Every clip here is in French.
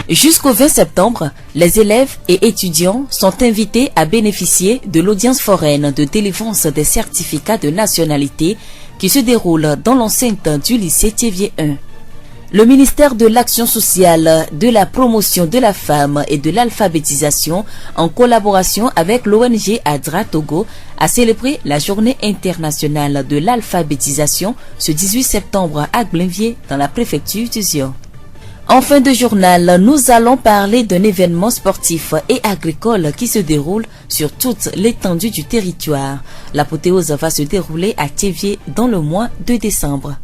Jusqu'au 20 septembre, les élèves et étudiants sont invités à bénéficier de l'audience foraine de délivrance des certificats de nationalité qui se déroule dans l'enceinte du lycée Thiévier 1. Le ministère de l'Action sociale, de la promotion de la femme et de l'alphabétisation, en collaboration avec l'ONG ADRA Togo, a célébré la journée internationale de l'alphabétisation ce 18 septembre à Blainvier, dans la préfecture du Zion. En fin de journal, nous allons parler d'un événement sportif et agricole qui se déroule sur toute l'étendue du territoire. L'apothéose va se dérouler à Thiévier dans le mois de décembre.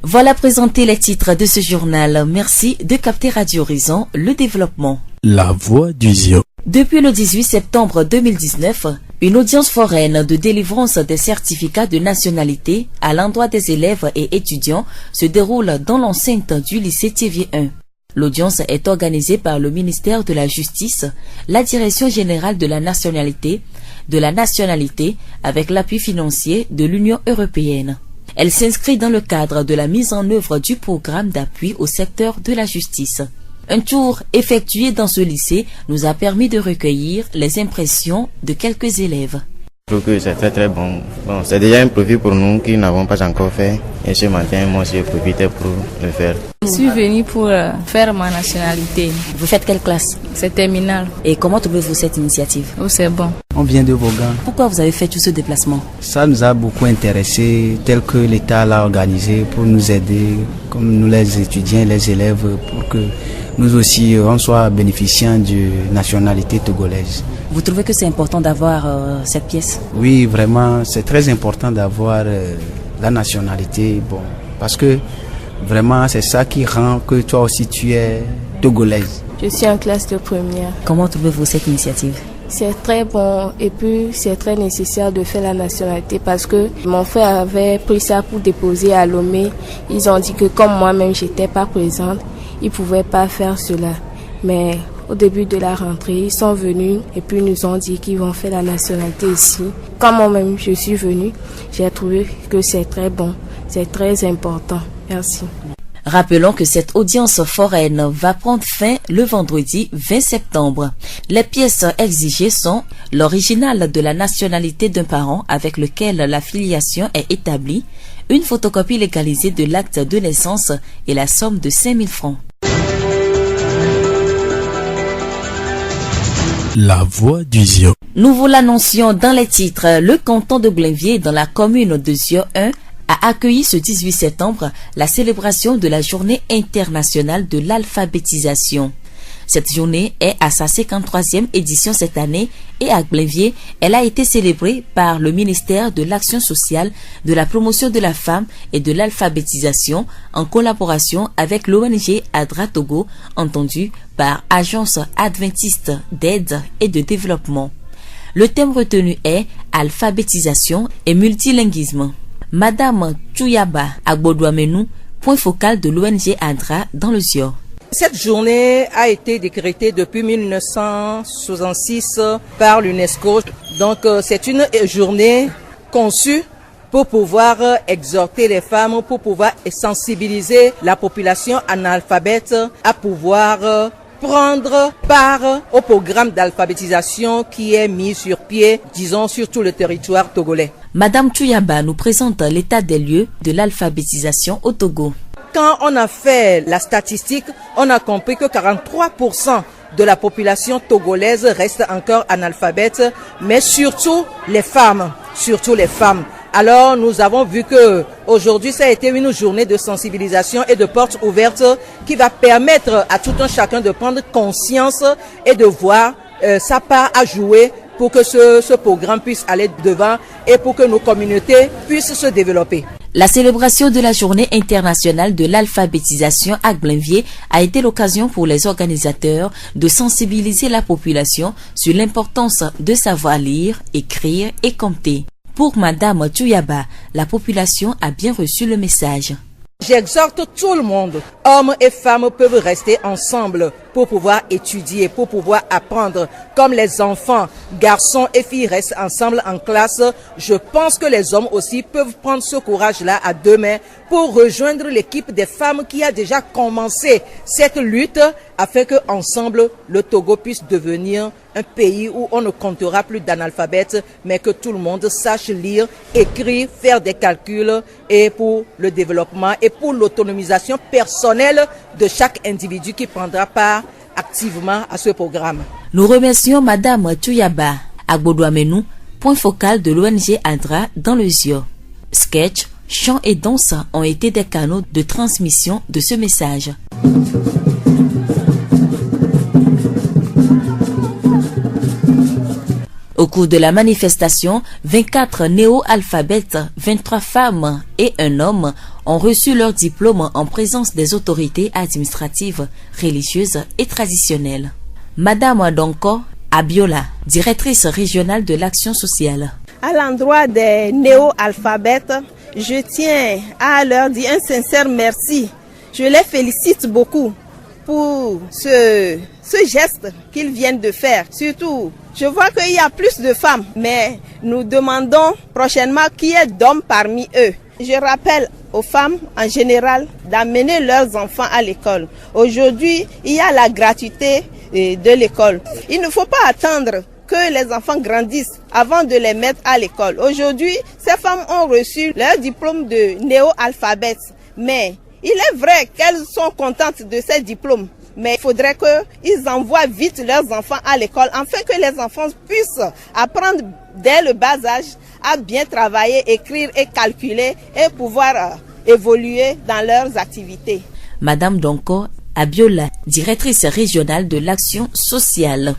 Voilà présenté les titres de ce journal. Merci de capter Radio Horizon, le développement. La voix du Zion. Depuis le 18 septembre 2019, une audience foraine de délivrance des certificats de nationalité à l'endroit des élèves et étudiants se déroule dans l'enceinte du lycée Thiévier 1. L'audience est organisée par le ministère de la Justice, la Direction générale de la nationalité avec l'appui financier de l'Union européenne. Elle s'inscrit dans le cadre de la mise en œuvre du programme d'appui au secteur de la justice. Un tour effectué dans ce lycée nous a permis de recueillir les impressions de quelques élèves. Je trouve que c'est très bon. C'est déjà un profit pour nous qui n'avons pas encore fait. Et ce matin, moi aussi, j'ai profité pour le faire. Je suis venue pour faire ma nationalité. Vous faites quelle classe? C'est terminal. Et comment trouvez-vous cette initiative? Oh, c'est bon. On vient de Vaughan. Pourquoi vous avez fait tout ce déplacement? Ça nous a beaucoup intéressés, tel que l'État l'a organisé pour nous aider, comme nous les étudiants, les élèves, pour que nous aussi, on soit bénéficiants de nationalité togolaise. Vous trouvez que c'est important d'avoir cette pièce? Oui, vraiment, c'est très important d'avoir la nationalité, parce que vraiment, c'est ça qui rend que toi aussi tu es togolaise. Je suis en classe de première. Comment trouvez-vous cette initiative? C'est très bon et puis c'est très nécessaire de faire la nationalité parce que mon frère avait pris ça pour déposer à Lomé. Ils ont dit que comme moi-même j'étais pas présente, ils pouvaient pas faire cela. Mais au début de la rentrée, ils sont venus et puis nous ont dit qu'ils vont faire la nationalité ici. Quand moi-même je suis venue, j'ai trouvé que c'est très bon, c'est très important. Merci. Rappelons que cette audience foraine va prendre fin le vendredi 20 septembre. Les pièces exigées sont l'original de la nationalité d'un parent avec lequel la filiation est établie, une photocopie légalisée de l'acte de naissance et la somme de 5 000 francs. La voix du Zion. Nous vous l'annoncions dans les titres. Le canton de Blainvier, dans la commune de Zion 1, a accueilli ce 18 septembre la célébration de la journée internationale de l'alphabétisation. Cette journée est à sa 53e édition cette année et à Blainvier, elle a été célébrée par le ministère de l'Action sociale, de la promotion de la femme et de l'alphabétisation en collaboration avec l'ONG ADRA Togo, entendue par Agence adventiste d'aide et de développement. Le thème retenu est alphabétisation et multilinguisme. Madame Chouyaba Agbodouamenou, point focal de l'ONG ADRA dans le Zion. Cette journée a été décrétée depuis 1966 par l'UNESCO. Donc c'est une journée conçue pour pouvoir exhorter les femmes, pour pouvoir sensibiliser la population analphabète à pouvoir prendre part au programme d'alphabétisation qui est mis sur pied, disons, sur tout le territoire togolais. Madame Chouyaba nous présente l'état des lieux de l'alphabétisation au Togo. Quand on a fait la statistique, on a compris que 43% de la population togolaise reste encore analphabète, mais surtout les femmes. Alors nous avons vu que aujourd'hui ça a été une journée de sensibilisation et de porte ouverte qui va permettre à tout un chacun de prendre conscience et de voir sa part à jouer pour que ce programme puisse aller devant et pour que nos communautés puissent se développer. La célébration de la journée internationale de l'alphabétisation à Blainvier a été l'occasion pour les organisateurs de sensibiliser la population sur l'importance de savoir lire, écrire et compter. Pour Madame Chouyaba, la population a bien reçu le message. J'exhorte tout le monde, hommes et femmes peuvent rester ensemble pour pouvoir étudier, pour pouvoir apprendre. Comme les enfants, garçons et filles restent ensemble en classe, je pense que les hommes aussi peuvent prendre ce courage-là à deux mains pour rejoindre l'équipe des femmes qui a déjà commencé cette lutte afin que ensemble le Togo puisse devenir un pays où on ne comptera plus d'analphabètes, mais que tout le monde sache lire, écrire, faire des calculs, et pour le développement et pour l'autonomisation personnelle de chaque individu qui prendra part activement à ce programme. Nous remercions Madame Touyaba Agbodouamenou, point focal de l'ONG ADRA dans le ZIO. Sketch, chant et danse ont été des canaux de transmission de ce message. Au cours de la manifestation, 24 néo-alphabètes, 23 femmes et un homme ont reçu leur diplôme en présence des autorités administratives, religieuses et traditionnelles. Madame Donko Abiola, directrice régionale de l'action sociale. À l'endroit des néo-alphabètes, je tiens à leur dire un sincère merci. Je les félicite beaucoup pour ce geste qu'ils viennent de faire. Surtout, je vois qu'il y a plus de femmes, mais nous demandons prochainement qu'il y ait d'hommes parmi eux. Je rappelle aux femmes en général d'amener leurs enfants à l'école. Aujourd'hui, il y a la gratuité de l'école. Il ne faut pas attendre que les enfants grandissent avant de les mettre à l'école. Aujourd'hui, ces femmes ont reçu leur diplôme de néo-alphabète, mais il est vrai qu'elles sont contentes de ces diplômes. Mais il faudrait qu'ils envoient vite leurs enfants à l'école afin que les enfants puissent apprendre dès le bas âge à bien travailler, écrire et calculer et pouvoir évoluer dans leurs activités. Madame Donko Abiola, directrice régionale de l'action sociale.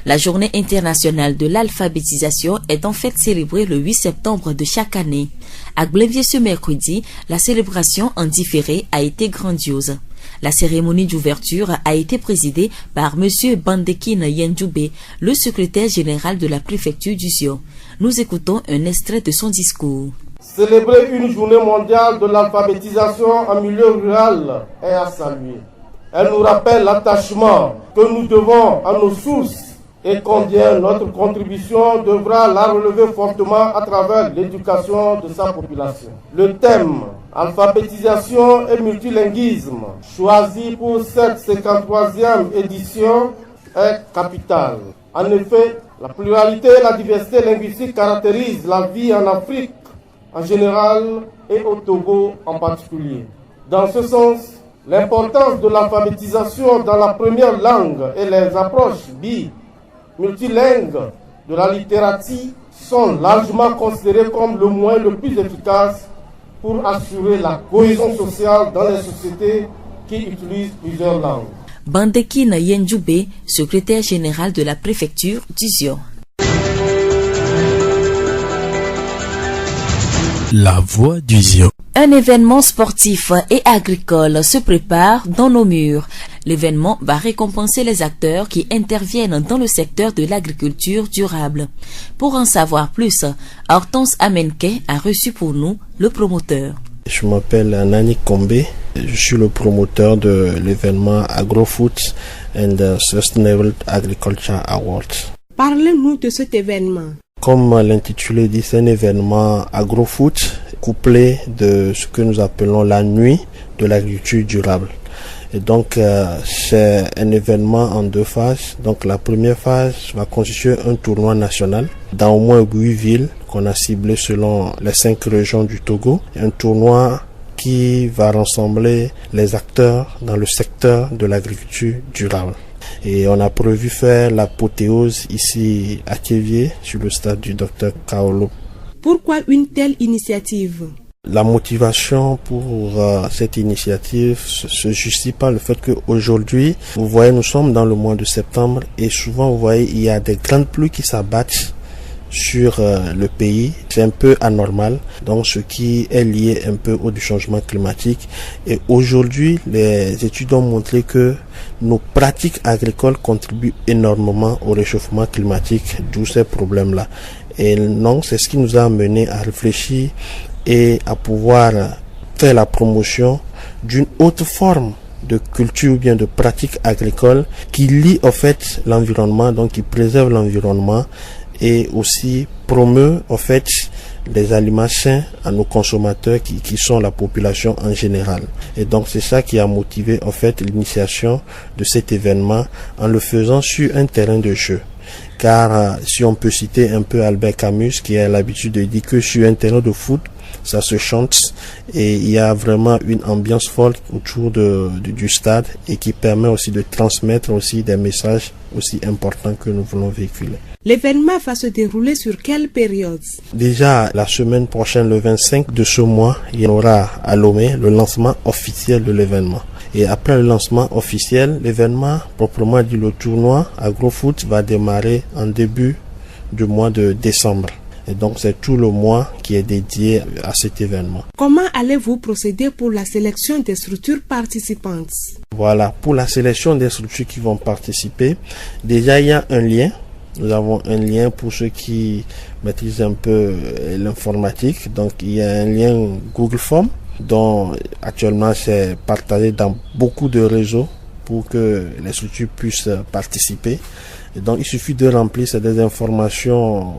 La journée internationale de l'alphabétisation est en fait célébrée le 8 septembre de chaque année. À Glenvier ce mercredi, la célébration en différé a été grandiose. La cérémonie d'ouverture a été présidée par M. Bandekine Yendjoube, le secrétaire général de la préfecture du ZIO. Nous écoutons un extrait de son discours. Célébrer une journée mondiale de l'alphabétisation en milieu rural est à saluer. Elle nous rappelle l'attachement que nous devons à nos sources et combien notre contribution devra la relever fortement à travers l'éducation de sa population. Le thème alphabétisation et multilinguisme choisi pour cette 53e édition est capital. En effet, la pluralité et la diversité linguistique caractérisent la vie en Afrique en général et au Togo en particulier. Dans ce sens, l'importance de l'alphabétisation dans la première langue et les approches multilingues de la littératie sont largement considérées comme le moyen le plus efficace pour assurer la cohésion sociale dans les sociétés qui utilisent plusieurs langues. Bandekine Yendjoube, secrétaire général de la préfecture du ZIO. La voix du ZIO. Un événement sportif et agricole se prépare dans nos murs. L'événement va récompenser les acteurs qui interviennent dans le secteur de l'agriculture durable. Pour en savoir plus, Hortense Amenke a reçu pour nous le promoteur. Je m'appelle Nani Kombe, je suis le promoteur de l'événement AgroFood and Sustainable Agriculture Awards. Parlez-nous de cet événement. Comme l'intitulé dit, c'est un événement AgroFood couplé de ce que nous appelons la nuit de l'agriculture durable. Et donc, c'est un événement en deux phases. Donc, la première phase va constituer un tournoi national dans au moins 8 villes qu'on a ciblées selon les 5 régions du Togo. Un tournoi qui va rassembler les acteurs dans le secteur de l'agriculture durable. Et on a prévu faire l'apothéose ici à Kévier, sur le stade du Dr Kaolo. Pourquoi une telle initiative ? La motivation pour cette initiative se justifie par le fait qu'aujourd'hui, vous voyez, nous sommes dans le mois de septembre et souvent, vous voyez, il y a des grandes pluies qui s'abattent sur le pays. C'est un peu anormal, donc ce qui est lié un peu au changement climatique. Et aujourd'hui, les études ont montré que nos pratiques agricoles contribuent énormément au réchauffement climatique, d'où ces problèmes-là. Et donc, c'est ce qui nous a amené à réfléchir et à pouvoir faire la promotion d'une autre forme de culture ou bien de pratiques agricoles qui lient en fait l'environnement, donc qui préserve l'environnement et aussi promeut en fait des aliments sains à nos consommateurs qui sont la population en général. Et donc c'est ça qui a motivé en fait l'initiation de cet événement en le faisant sur un terrain de jeu. Car si on peut citer un peu Albert Camus qui a l'habitude de dire que sur un terrain de foot, ça se chante et il y a vraiment une ambiance forte autour du stade et qui permet aussi de transmettre aussi des messages aussi importants que nous voulons véhiculer. L'événement va se dérouler sur quelle période? Déjà, la semaine prochaine, le 25 de ce mois, il y aura à Lomé le lancement officiel de l'événement. Et après le lancement officiel, l'événement, proprement dit le tournoi AgroFoot, va démarrer en début du mois de décembre. Et donc c'est tout le mois qui est dédié à cet événement. Comment allez-vous procéder pour la sélection des structures participantes? Voilà, pour la sélection des structures qui vont participer, déjà il y a un lien. Nous avons un lien pour ceux qui maîtrisent un peu l'informatique. Donc il y a un lien Google Form dont actuellement c'est partagé dans beaucoup de réseaux pour que les structures puissent participer. Et donc il suffit de remplir des informations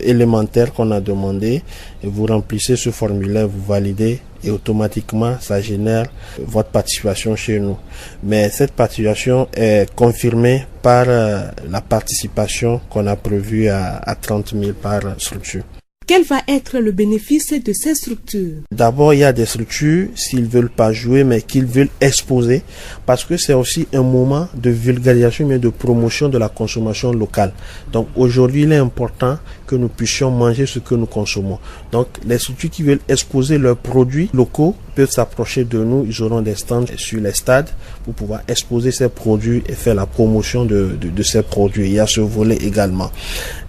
élémentaires qu'on a demandées et vous remplissez ce formulaire, vous validez et automatiquement ça génère votre participation chez nous. Mais cette participation est confirmée par la participation qu'on a prévue à 30 000 par structure. Quel va être le bénéfice de ces structures? D'abord, il y a des structures, s'ils ne veulent pas jouer, mais qu'ils veulent exposer, parce que c'est aussi un moment de vulgarisation, mais de promotion de la consommation locale. Donc aujourd'hui, il est important que nous puissions manger ce que nous consommons. Donc les structures qui veulent exposer leurs produits locaux peuvent s'approcher de nous. Ils auront des stands sur les stades pour pouvoir exposer ces produits et faire la promotion de ces produits. Il y a ce volet également.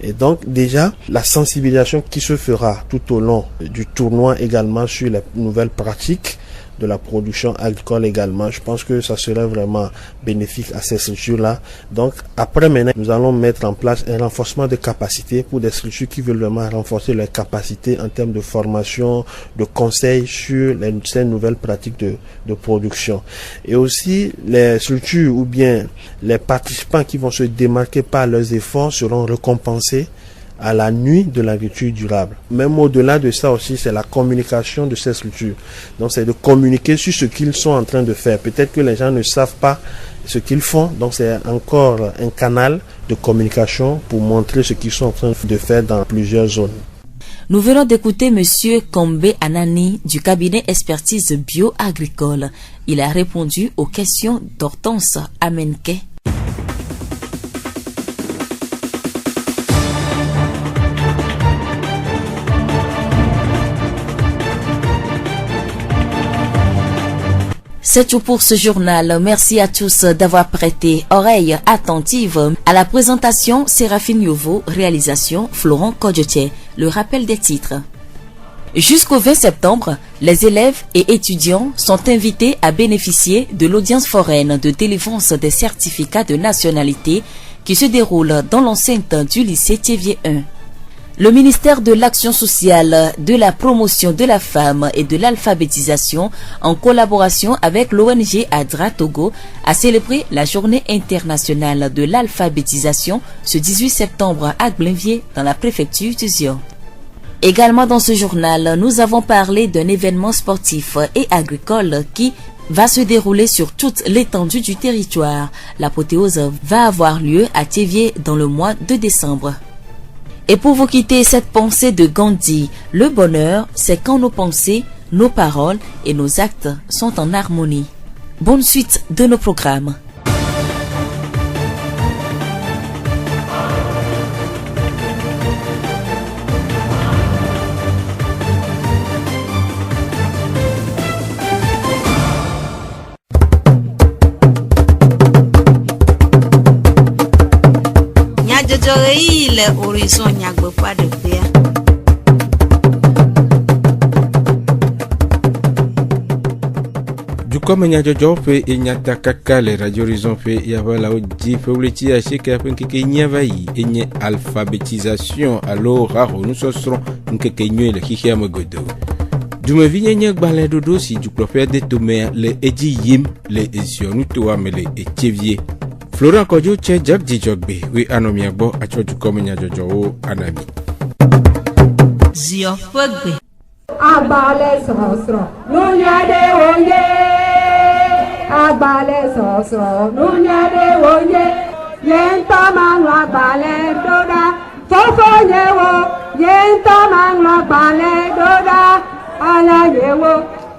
Et donc déjà, la sensibilisation qui se fera tout au long du tournoi également sur les nouvelles pratiques de la production agricole également. Je pense que ça serait vraiment bénéfique à ces structures-là. Donc après maintenant, nous allons mettre en place un renforcement de capacité pour des structures qui veulent vraiment renforcer leurs capacités en termes de formation, de conseils sur ces nouvelles pratiques de production. Et aussi les structures ou bien les participants qui vont se démarquer par leurs efforts seront récompensés à la nuit de l'agriculture durable. Même au-delà de ça aussi, c'est la communication de ces structures. Donc c'est de communiquer sur ce qu'ils sont en train de faire. Peut-être que les gens ne savent pas ce qu'ils font. Donc c'est encore un canal de communication pour montrer ce qu'ils sont en train de faire dans plusieurs zones. Nous venons d'écouter Monsieur Kombe Anani du cabinet expertise bio-agricole. Il a répondu aux questions d'Hortense Amenke. C'est tout pour ce journal. Merci à tous d'avoir prêté oreille attentive à la présentation. Séraphine Yovo, réalisation Florent Kodjotier. Le rappel des titres. Jusqu'au 20 septembre, les élèves et étudiants sont invités à bénéficier de l'audience foraine de délivrance des certificats de nationalité qui se déroule dans l'enceinte du lycée Thiévier 1. Le ministère de l'Action sociale, de la promotion de la femme et de l'alphabétisation, en collaboration avec l'ONG ADRA Togo, a célébré la journée internationale de l'alphabétisation ce 18 septembre à Blainvier, dans la préfecture du Zion. Également dans ce journal, nous avons parlé d'un événement sportif et agricole qui va se dérouler sur toute l'étendue du territoire. L'apothéose va avoir lieu à Thiévier dans le mois de décembre. Et pour vous quitter cette pensée de Gandhi, le bonheur, c'est quand nos pensées, nos paroles et nos actes sont en harmonie. Bonne suite de nos programmes. Horizon nyagbe pas de père. Du comme nyajojo fe nyata kaka le radio horizon fe yavala oji fe uleti a sheka penkeke nyavai enye alphabétisation alors raro nous serons nkeke nyue le hihia mogodo. Dumevi nye gbalẽ dodo si dukplɔƒea de tome le edzi yim le eziɔnu toa me le etsevie. Flora Kodzo tse Jack Dzidzɔgbe we anɔ mia gbɔ atsɔ dukɔme nyadzɔdzɔwo anabi. Ziɔ ƒe gbe. Agbalẽ sɔsrɔ̃ nunya ɖe wònye. Agbalẽ sɔsrɔ̃ nunya ɖe wònye. Ye ŋutɔ maŋlɔ agbalẽ ɖo ɖa. Fofo nye wo. Ye ŋutɔ maŋlɔ agbalẽ ɖo ɖa. Ala nye wo.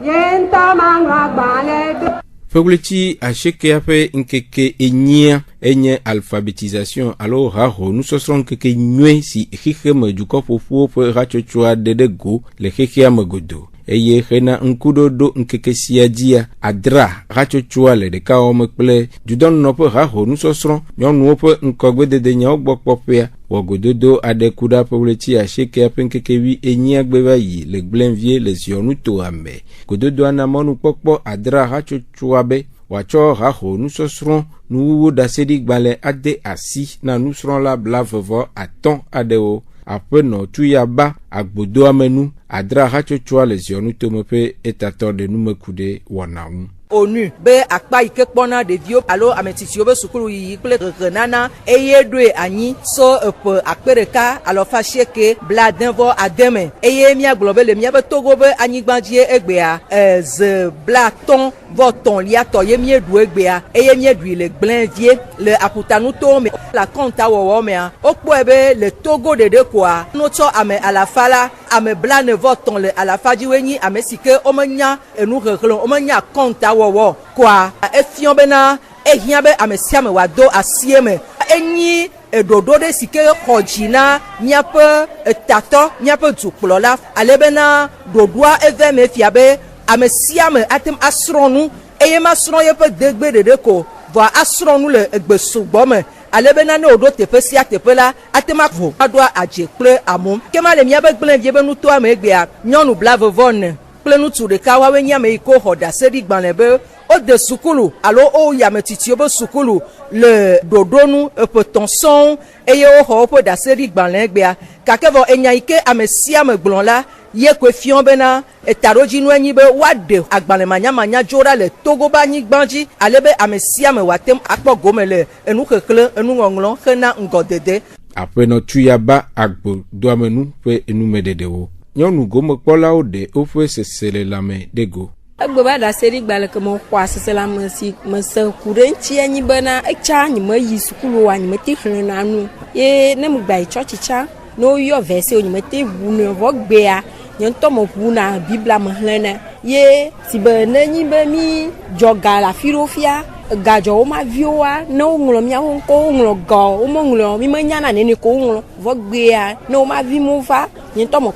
Ye ŋutɔ maŋlɔ agbalẽ ɖo. Fewleti ashekea ƒe nkeke enyia enye alphabetisation alo haho nusɔsrɔ̃ nkeke nyuie si xexeme dukɔ ƒoƒuwo ƒe hatsotso aɖe ɖe go le xexea me godo eye xena ŋkuɖoɖo nkeke sia dzia adra hatsotsoa le ɖekawɔme kple dudɔnunɔ ƒe haho nusɔsrɔ̃ nyɔnuwo ƒe ŋkɔgbededenyawo gbɔ kpɔƒea wɔgododo aɖe ku ɖe fewleti ashekea ƒe nkeke wi enyia gbe va yi le gblẽvie le ziɔnu toa me gododoa na mɔnukpɔkpɔ adra hatsotsoa be wàtsɔ haho nusɔsrɔ̃ nuwuwo ɖaseɖigbalẽ ade asi na nusrɔ̃la blavevɔ atɔ̃ aɖewo aƒenɔ tuyaba agbodoamenu adra hatsotsoa le ziɔnu tome ƒe etatɔ ɖe numeku ɖe wɔna ŋu. ONU be akpa yike kpɔna ɖeviwo alo ametsitsiwo be sukulu yiyi kple ɣeɣenana eye ɖoe anyi so eƒe akpe ɖeka alɔfa asieke bladenvɔ ademe eye míagblɔ be le míabe Togo be anyigbadzie egbea ze blatɔ̃ vɔ tɔ̃lia tɔ ye míeɖu egbea eye míeɖui le gblẽvie le aƒutanutowo me le akɔnta wɔwɔ mea wokpɔe be le Togo ɖeɖe koa notsɔ ame alafa la ame blaenevɔtɔ̃ le alafa dzi woe nyi ame si ke womenya enu xexlẽ womenya akɔnta wɔwɔ koa efiɔ bena ehiã be ame sia ame wòado asie me enyi eɖoɖo ɖe si ke xɔ dzi na míaƒe etatɔ míaƒe dukplɔla ale bena ɖoɖoa eve me fia be ame sia ame atem asrɔ̃ nu eye masrɔ̃ yeƒe degbe ɖeɖe ko vɔ asrɔ̃ nu le egbe sugbɔ me ale bena ne wòɖo teƒe sia teƒe la atema vo aɖoa adze kple amo kema le míabe gblẽvie be nutoa me egbea nyɔnu blavevɔ4 kple ŋutsu ɖeka woawoe nye ame yi ke xɔ ɖaseɖigbalẽ be wode sukulu alo woyi ametsitsiwo be sukulu le ɖoɖonu eƒe tɔ̃ sɔŋ eye woxɔ woƒe ɖaseɖigbalẽ egbea gake vɔ enya yi ke ame sia ame gblɔ la ye koe fiɔ bena etaɖodzinu enyi be woaɖe agbalẽ manyamanya dzo ɖa le Togo be anyigba dzi ale be ame sia ame wòate akpɔ gome le enu xexlẽ enuŋɔŋlɔ hena ŋgɔdede. Aƒenɔ tuyaba agbodoamenu ƒe enumeɖeɖewo nyɔnu gomekpɔlawo ɖe woƒe sese le lãme ɖe go. Egbe ba ɖaseɖigbalẽ ke me xɔ asese la me si me se ku ɖe ŋuti enyi bena etsa nyime yi sukulu wa nyime te xlẽna nu ye ne megba yi tsɔtsi tsa ne woyɔ vɛse wo nyime te ʋu ne vɔ gbea nye ŋutɔ me ʋuna bibla me xlẽna ye si be ne nyi be mi dzɔga le afi ɖo fia gadzɔ wo ma viwoa ne woŋlɔ míawo ŋkɔ woŋlɔ gawo womeŋlɔ mi menyana nene ko woŋlɔ vɔ gbea ne wo ma vi mo va nye ŋutɔ me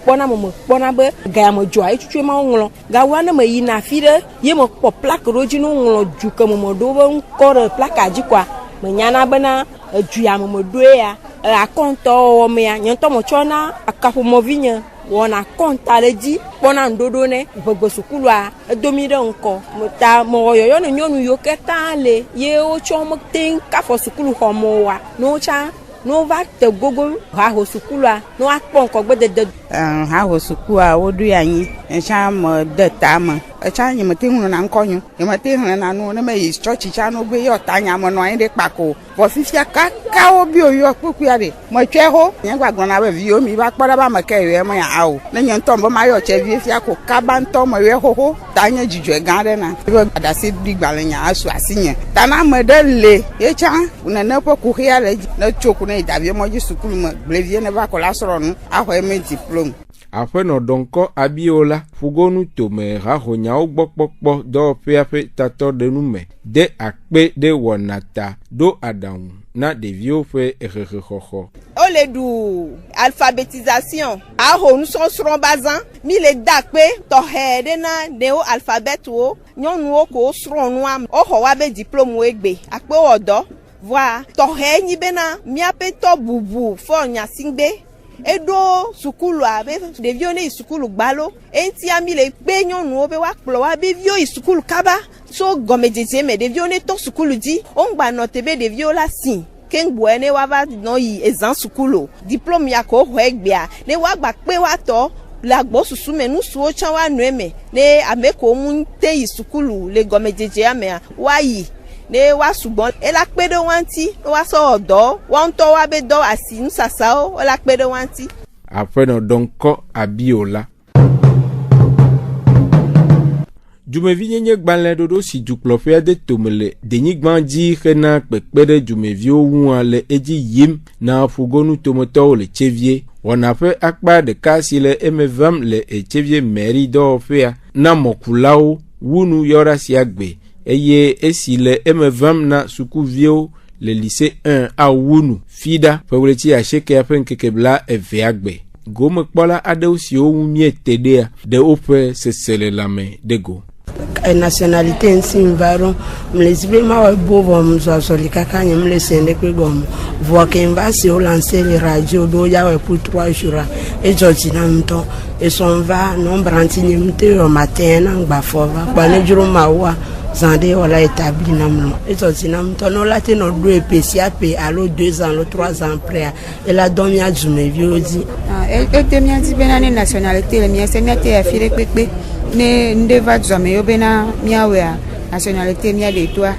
kpɔna be gaya me dzɔa ye tutu ma woŋlɔ gawoa ne me yina afi ɖe ye me kpɔ plake ɖo dzi ne woŋlɔ du ke me ɖo be ŋkɔ ɖe plaka dzi koa me nyana bena edu ya me ɖoe ya akɔntɔ wɔwɔ mea nye ŋutɔ me tsɔna akaƒomɔvi nye wɔna kɔnta le dzi kpɔna ŋuɖoɖo ne gbegbe sukulua edo mi ɖe ŋkɔ meta mewɔ yɔyɔ ne nyɔnu yiwo katã le ye wotsɔ mete kafɔ sukuluxɔ me wa ne wotsa ne wova te gogo haho sukulua ne woakpɔ ŋkɔgbedede. Haho sukulua woɖoe anyi etsa me de tame etsa nye mete ŋlɔna ŋkɔ nyo nye mete xlẽna nu ne me yi tsɔtsi tsa no be yɔta nyame nɔ anyi ɖe kpako vɔ fifia kaka wo bi oyɔ kpukpua ɖe metsɔe ho nye gbagblɔna be viwo mi va kpɔ ɖe be ame ke yɔe me ya awo ne nye ŋutɔ be mayɔ tse vie fia ko kaba ŋutɔ me yɔe xoxo ta nye dzidzɔe gã ɖe na be ɖaseɖigbalẽ nya asu asinye ta na ame ɖe le ye tsa nene ƒe kuxia le ne tso ku ne yi davie mɔdzi sukulu me gblevie ne va kɔ la srɔ̃ nu axɔ eme diplôme. Aƒenɔ dɔnkɔ abiola fugonu tome hahonyawo gbɔ kpɔkpɔ dɔwɔƒea ƒe tatɔ ɖe nu me de akpe ɖe wɔna ta ɖo aɖaŋu na ɖeviwo ƒe exexexɔxɔ. O le ɖu alphabetisation aho nusɔsrɔ̃ bazã mi le da akpe tɔxɛ ɖe na ɖewo alphabetwo nyɔnuwo ko srɔ̃ nua woxɔ woabe diplôme egbe akpe wɔ dɔ voa tɔxɛ nyi bena míaƒe tɔ bubu fɔ nyasingbe eɖo sukulu abe ɖeviwo ne yi sukulu gbalo eŋutia mi le gbe nyɔnuwo be woakplɔ woabe viwo yi sukulu kaba so gɔmedzedze me ɖeviwo ne tɔ sukulu dzi womgba nɔ te be ɖeviwo la si kengboe ne woava nɔ yi ezã sukulu diplôme ya ko xɔ egbea ne woagba kpe woatɔ la gbo susu me nu suo cha wa nu me ne ameko mu te isukulu le gomejeje ame wa yi ne wa sugbon e la pedo wanti wa so odo won to wa be do asinu sasao o la pedo wanti après no donko abiola Jumevi nye gbalẽ dodo si dukplɔƒea de tomele denyigba dzi hena kpekpe ɖe dzumeviwo ŋu le edzi yim na ƒugonu tometɔwo le tsevie. Wɔna ƒe akpa ɖeka si le eme vam le etsevie meri dɔwɔƒea na mɔkulawo wunu yɔra sia gbe eye esi le eme vam na sukuviwo le lycée 1 awunu fida ƒe ɣleti 80 ƒe ŋkeke bla evea gbe. Gomekpɔla aɖewo siwo ŋu miete ɖea ɖe woƒe seselelame de go. Nationalité ainsi varon les vraiment beau vom zoli kaka nyem le sende ko gom voix que va se lancer les radios do ya pour 3 jours et jojina mto et son va non brantini mte au matin ngba fova ba ne juro mawa zande wala établi namlo et jojina mto no la te no do epesiap allo 2 ans le 3 ans après et la domia jume viodi et temia di benane nationalité le mia semia te afire pepe ne ndeva zome yo bena miawe nationalité mia de toi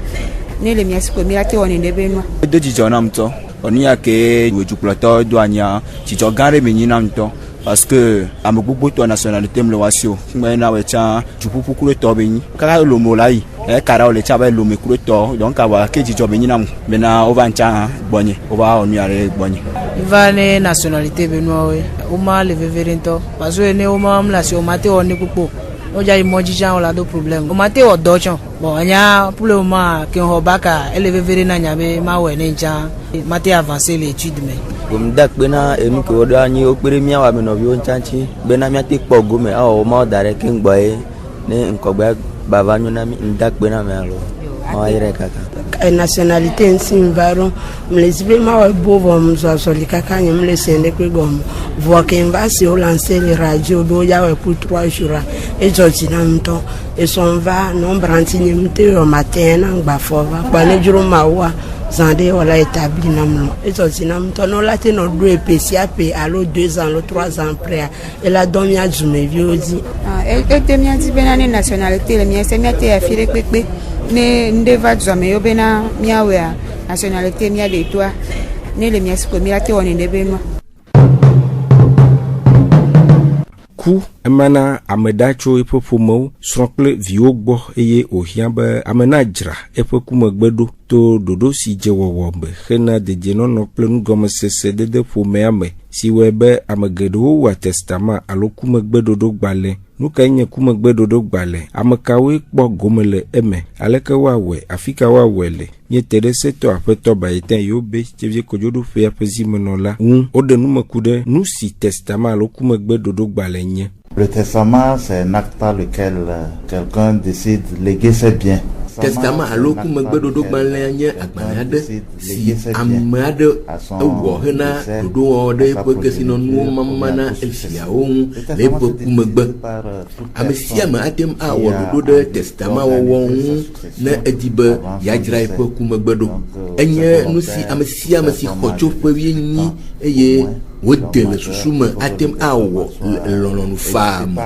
ne le mia siko mia te woni ndebeno de jijona mto oni yake wejuploto douania jijo gare menina mto parce que amgbogbo to nationalité mle wasio ngbe na wecha jupupu kure to benyi kaka lo molai e kara ole cha ba lo me kure to donc awa ke jijo benina mena ovancha bonye ova onu yare bonye vane nationalité benoi o ma le veverento parce que ne o ma mlasio mate oni pupo o ja imoji jan la do problème o mate o dochon bon anya pour le moment que on baka elever vere na nyabe ma we ne jan mate avancer l'étude mais gom dak bena enu ko do anyi o pere mi awa me no bi o nchanchi bena mi ate po gome a o ma dare ke ngboe ne nkogba baba nyu na mi ndak bena me alo o yire kaka nationalité ainsi varon les vraiment beau vom zoli kaka nyem le sende ko gom voix que va se lancer les radios do ya pour 3 jours et jojina mto et son va non brantini mte au matin ngba fova ba ne juro mawa zande wala établi namlo et jojina mto no la te no do epesiap allo 2 ans le 3 ans après et la domia jume viodi et temia di benane nationalité le mia semia te afire pepe ne ndeva zome yo bena miawe nationalité mia de toi ne le mia siko mia te woni ndebeno ku emana amedacho eƒe ƒomewo srɔ̃ kple viwo gbɔ eye ohiã be amena dzra eƒe kumegbeɖo to ɖoɖo si dze wɔwɔ me hena dedienɔnɔ kple nugɔmesese dede ƒomea me si wɔe be ame geɖewo wɔ testament alo kumegbeɖoɖo gbalẽ. Nu kae nye kumegbeɖoɖo gbalẽ? Ame kawoe kpɔ gome le eme? Aleke woawɔe? Afi ka woawɔe le? Miete ɖe setɔ aƒetɔ Bayetin Yobe tsevie kodzoɖoƒea ƒe zimenɔla ŋu woɖe numeku ɖe nu si testament alo kumegbeɖoɖo gbalẽ nye. Le testament, c'est un acte par lequel quelqu'un décide de léguer ses biens. Testament alo kumegbeɖoɖo gbalẽ nye agbalẽ aɖe si ame aɖe ewɔ hena ɖoɖowɔwɔ ɖe eƒe kesinɔnuwo mama na efiawo ŋu le eƒe kumegbe. Ame sia ame atem awɔ ɖoɖo ɖe testament wɔwɔ ŋu ne edi be yadzra eƒe kumegbe ɖo. Enye nu si ame sia ame si xɔ tso ƒe wuienyi eye wode le susu me atem awɔ lɔlɔnu faa me.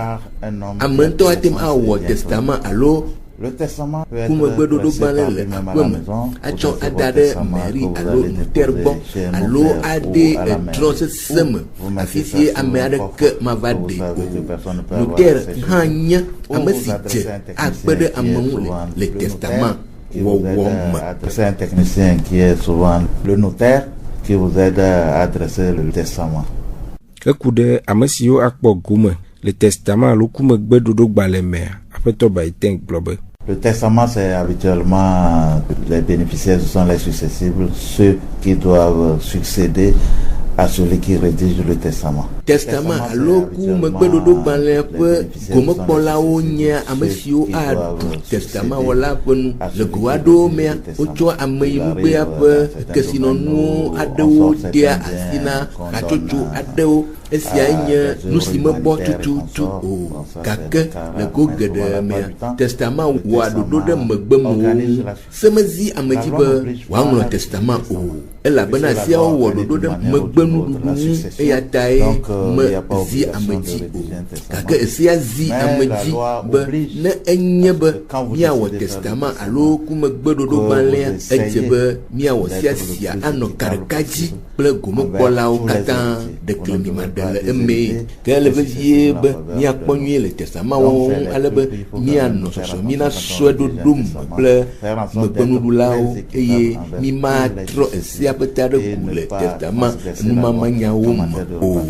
Ame ŋutɔ atem awɔ testament alo kumegbeɖoɖo gbalẽ le aƒe me atsɔ ada ɖe mairie alo notaire gbɔ alo aɖe edrɔ̃ sesẽ me afi si ame aɖeke mava ɖe o. Notaire hã nye ame si dze akpe ɖe ame ŋu le testament wɔwɔ me. C'est un technicien qui est souvent le notaire qui vous aide à adresser le testament. Eku ɖe ame siwo akpɔ gome le testament alo kumegbeɖoɖo gbalẽ mea aƒetɔ Bayetin gblɔ be le testament, c'est habituellement les bénéficiaires, ce sont les successibles, ceux qui doivent succéder à celui qui rédige le testament. Testament alo kumegbeɖoɖo gbalẽ ƒe gomekpɔlawo nye ame siwo aɖu testament wɔla ƒe nu. Le go aɖewo mea wotsɔ ameyinugbea ƒe kesinɔnuwo aɖewo dea asi na hatsotso aɖewo esia nye nu si me bɔ tututu o gake le go geɖe mea testament wɔa ɖoɖo ɖe megbe me wo ŋu semezi ame dzi be wòaŋlɔ testament o elabena esiawo wɔ ɖoɖo ɖe megbe nuɖuɖu ŋu eya tae me zi ame dzi o gake esia zi ame dzi be ne enye be míawɔ testament alo kumegbe ɖoɖo gbalẽa edze be míawɔ sia anɔ kaɖeka dzi kple gomekpɔlawo katã ɖeklemima ɖe le eme ke ele vevie be míakpɔ nyuie le testament wɔwɔ ŋu ale be míanɔ sɔsɔ mína sɔe ɖoɖo me kple megbenuɖulawo eye mímatrɔ esia ƒe ta ɖe ku le testament numamanyawo me o.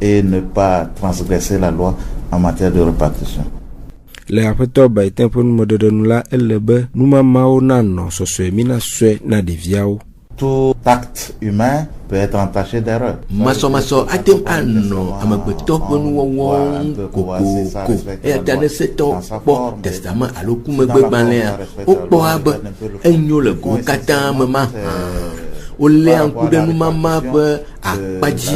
Et ne pas transgresser la loi en matière de répartition. Le aƒetɔ Baetin ƒe numeɖeɖenu la ele be numamawo nanɔ sɔsɔe mina sɔe na ɖeviawo. Tout acte humain peut être entaché d'erreur. Masɔmasɔ ate anɔ amegbetɔ ƒe nuwɔwɔ kokoko eya ta ne setɔwo kpɔ testament alo kumegbegbalẽa wokpɔa be enyo le go katã me ma wolé ŋku ɖe numama ƒe akpadzi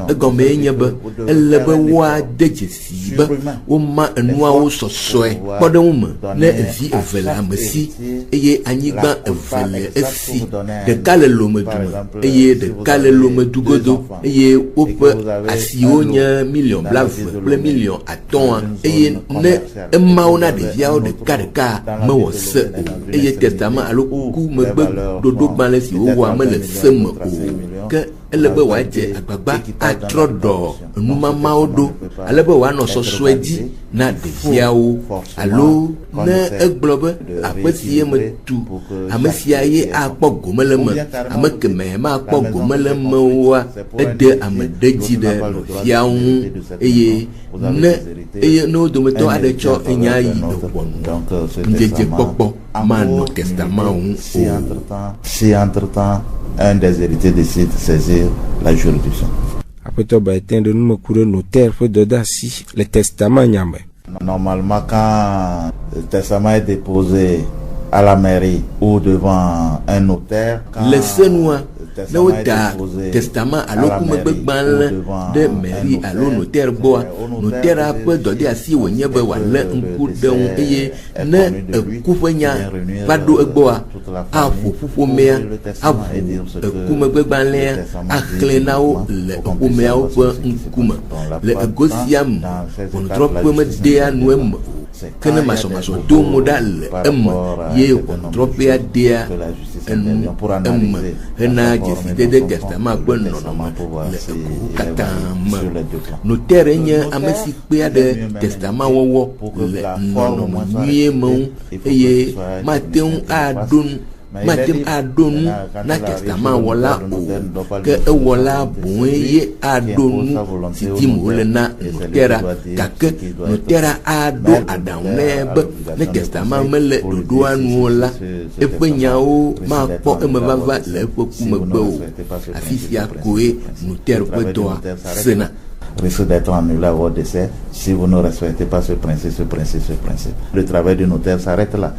egɔmee nye be ele be woade dzesi be woma enuawo sɔsɔe kpɔ ɖe ŋu me ne evi eve le ame si eye anyigba eve le esi ɖeka le lomedume eye ɖeka le lomedu godo eye woƒe asiwo nye million blave kple million atɔ̃a eye ne emawo na ɖeviawo ɖeka mewɔ se o eye testament alo ku megbe ɖoɖo gbalẽ si wowɔa mele se me o ke ele be wòadze agbagba atrɔ ɖɔ numamawo ɖo ale be wòanɔ sɔsɔe dzi na ɖeviawo alo ne egblɔ be aƒe si ye me tu ame sia ye akpɔ gome le me ame kemɛ makpɔ gome le mewoa ede ame ɖe dzi ɖe nɔviawo ŋu eye ne wo dometɔ aɖe tsɔ enya yi eʋɔnu ŋdzedze kpɔkpɔ manɔ testament ŋu o. Si entre-temps un des héritiers décide de saisir la juridiction. Aƒetɔ Baetin de numeku ɖe notaire ƒe dɔdeasi le testament nyame. Normalement, quand le testament est déposé à la mairie ou devant un notaire, le senua ne woda testament alo kumegbegbalẽ ɖe mairie alo notaire gbɔa notaire ƒe dɔdeasi wònye be wòalé ŋku ɖe ŋu eye ne eku ƒe nya va ɖo egbɔa aƒo ƒuƒomea aʋu ekumegbegbbalẽa axlẽ na wo le ƒomeawo ƒe ŋkume le ego sia me ʋɔnutrɔƒe medea nu eme ke ne masɔmasɔ do mo ɖa le eme ye ʋɔnutrɔƒea dea enu eme hena dzesidede testament ƒe nɔnɔme le egowo katã me. Notaire nye ame si kpea ɖe testament wɔwɔ le nɔnɔme nyuie me ŋu eye mate ŋu aɖo nu na testament wɔla o ke ewɔla boe ye aɖo nu si dim wòle na notaire gake notaire aɖo aɖaŋu nɛ be ne testament mele ɖoɖoa nuwo la eƒe nyawo makpɔ eme vava le eƒe kumegbe o afi sia koe notaire ƒe dɔa sena. Risque d'être annulé à votre décès si vous ne respectez pas ce principe. Le travail du notaire s'arrête là.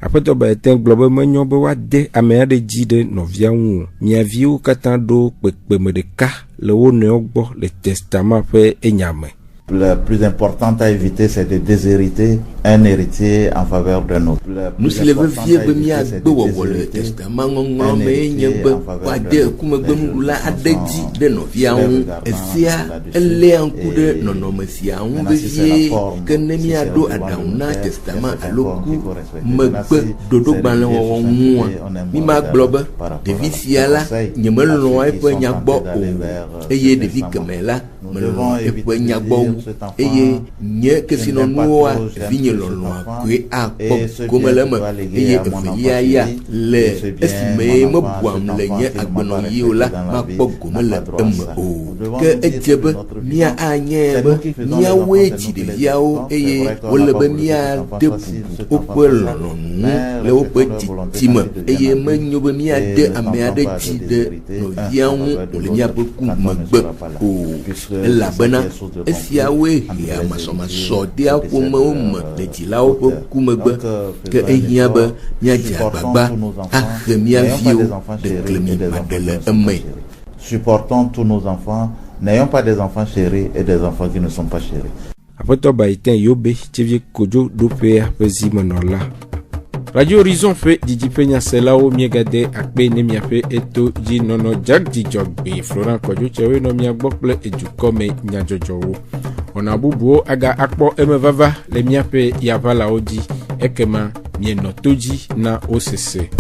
Aƒetɔ Baetin gblɔ be menyo be woade ame aɖe dzi ɖe nɔvia ŋu o. Mia viwo katã ɖo kpekpeme ɖeka le wo nɔewo gbɔ le testament ƒe enyame. Le plus important à éviter, c'est de déshériter un héritier en faveur d'un autre. Nu si le vevie be míagbe wɔwɔ le testament ŋɔŋlɔ mee nye be woade kumegbenuɖula aɖe dzi ɖe nɔvia ŋu. Esia eléa ŋku ɖe nɔnɔme sia ŋu vevie ke ne míaɖo aɖaŋu na testament alo ku megbe ɖoɖogbalẽ wɔwɔ ŋua mímagblɔ be ɖevi sia la nyemelɔ̃a eƒe nya gbɔ o eye ɖevi kemɛ la melɔ̃ eƒe nya gbɔ eye nye kesinɔnuwoa vinye lɔlɔa koe akpɔ gome le me eye evelia ya le esime mebuam le nye agbenɔyiwo la makpɔ gome le eme o ke edze be mía anye be míawoe dzi ɖeviawo eye wole be míade bubu woƒe lɔlɔnu le woƒe dzitsime eye menyo be míade ame aɖe dzi ɖe nɔvia ŋu wòle míaƒe kumegbe o elabena esiawoe hea masɔmasɔ dea ƒomewo me le dzilawo ƒe kumegbe ke ehiã be míadze agbagba axe mía viwo ɖe klemima ɖe le eme. Supportons tous nos enfants N'ayons pas des enfants chéris et des enfants qui ne sont pas chéris. Après toi, Baïten Yobe, Tchevie Kojo, Dopea, Pezimonola. Radio Horizon fait Didi Peña Selao, Miegade, Akbe, Nemiape, Eto, Jinono, Jack Dijogbe, Florent Kojo, Chewe, Nomia Bokle, et du Kome, Nyajojo. On a Bubo, Aga Akpo, Emevava, les Miape, Yavala Odi, Ekema, Mienotoji, Na OCC.